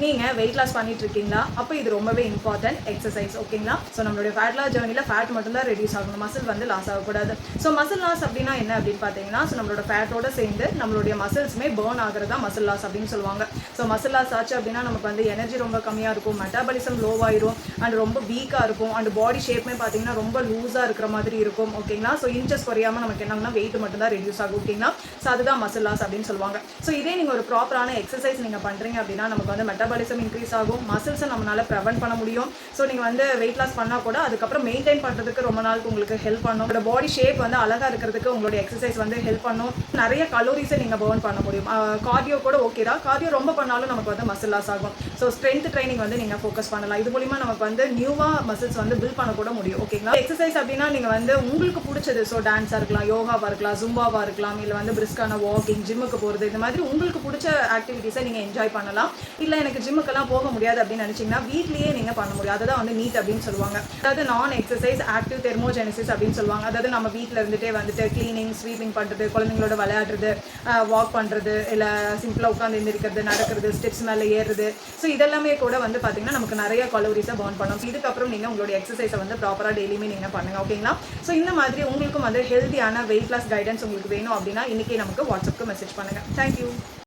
நீங்கள் weight loss பண்ணிட்டு இருக்கீங்களா? அப்போ இது ரொம்பவே இம்பார்ட்டன்ட் எக்ஸசைஸ். ஓகேங்களா? ஸோ நம்மளுடைய ஃபேட் லாஸ் ஜர்னியில் ஃபேட் மட்டும்தான் ரெடியூஸ் ஆகணும், மசில் வந்து லாஸ் ஆகக்கூடாது. ஸோ மசில் லாஸ் அப்படின்னா என்ன அப்படின்னு பார்த்தீங்கன்னா, ஸோ நம்மளோட ஃபேட்டோட சேர்ந்து நம்மளுடைய மசில்ஸுமே பேர்ன் ஆகிறது தான் மசில் லாஸ் அப்படின்னு சொல்லுவாங்க. ஸோ மசில் லாஸ் ஆச்சு அப்படின்னா நமக்கு வந்து எனர்ஜி ரொம்ப கம்மியாக இருக்கும், மெட்டாபாலிசம் லோவாயிரும், அண்ட் ரொம்ப வீக்காக இருக்கும், அண்ட் பாடி ஷேப்புமே பார்த்தீங்கன்னா ரொம்ப லூஸாக இருக்கிற மாதிரி இருக்கும். ஓகேங்களா? ஸோ இன்ச்சஸ் குறையாமல் நமக்கு என்னன்னா வெயிட் மட்டும் தான் ரெடியூஸ் ஆகும். ஓகேங்களா? ஸோ அதுதான் மசில் லாஸ் அப்படின்னு சொல்லுவாங்க. ஸோ இதே நீங்கள் ஒரு ப்ராப்பரான எக்ஸசைஸ் நீங்கள் பண்ணுறீங்க அப்படின்னா நமக்கு வந்து மெட்டாபாலிசம் இன்க்ரீஸ் ஆகும், மசில்ஸை நம்மளால ப்ரிவென்ட் பண்ண முடியும். ஸோ நீங்கள் வந்து வெயிட் லாஸ் பண்ணால் கூட அதுக்கப்புறம் மெயின்டைன் பண்ணுறதுக்கு ரொம்ப நாளுக்கு உங்களுக்கு ஹெல்ப் பண்ணும். உங்களோட பாடி ஷேப் வந்து அழகாக இருக்கிறதுக்கு உங்களுடைய எக்ஸசைஸ் வந்து ஹெல்ப் பண்ணும். நிறைய கலோரிஸை நீங்கள் பர்ன் பண்ண முடியும். கார்டியோ கூட ஓகே தான், கார்டியோ ரொம்ப பண்ணாலும் நமக்கு வந்து மசில் லாஸ் ஆகும். ஸோ ஸ்ட்ரென்த் ட்ரைனிங் வந்து நீங்கள் ஃபோக்கஸ் பண்ணலாம். இது மூலிமா நமக்கு வந்து நியூவாக மசில்ஸ் வந்து பில்ட் பண்ண கூட முடியும். ஓகேங்களா? எக்ஸசைஸ் அப்படின்னா நீங்கள் வந்து உங்களுக்கு பிடிச்சது, ஸோ டான்ஸாக இருக்கலாம், யோகாவாக இருக்கலாம், ஜும்பாவாக இருக்கலாம், இல்லை வந்து பிரிஸ்கான வாக்கிங், ஜிம்முக்கு போகிறது, இந்த மாதிரி உங்களுக்கு பிடிச்ச ஆக்டிவிட்டீஸை நீங்கள் என்ஜாய் பண்ணலாம். இல்லை எனக்கு ஜிம்முக்கெல்லாம் போக முடியாது அப்படின்னு நினைச்சீங்கன்னா வீட்லயே நீங்க பண்ண முடியும். அதுதான் வந்து நீட் அப்படின்னு சொல்லுவாங்க. அதாவது நான் எக்ஸசைஸ் ஆக்டிவ் தெர்மோஜெனிசிஸ் அப்படின்னு சொல்லுவாங்க. அதாவது நம்ம வீட்டில் இருந்துட்டே வந்துட்டு கிளீனிங், ஸ்வீப்பிங் பண்ணுறது, குழந்தைங்களோட விளையாடுறது, வாக் பண்ணுறது, இல்லை சிம்பிளாக உட்காந்து எந்திரிக்கிறது, நடக்கிறது, ஸ்டெப்ஸ் மேலே ஏறுறது, ஸோ இதெல்லாமே கூட வந்து பார்த்தீங்கன்னா நமக்கு நிறைய கலோரிஸை பர்ன் பண்ணும். இதுக்கப்புறம் நீங்கள் உங்களுடைய எக்ஸசைஸை வந்து ப்ராப்பராக டெய்லியுமே நீங்கள் பண்ணுங்க. ஓகேங்களா? ஸோ இந்த மாதிரி உங்களுக்கும் வந்து ஹெல்த்தியான வெயிட் லாஸ் கைடன்ஸ் உங்களுக்கு வேணும் அப்படின்னா இன்னைக்கு நமக்கு வாட்ஸ்அப்க்கு மெசேஜ் பண்ணுங்க. தேங்க்யூ.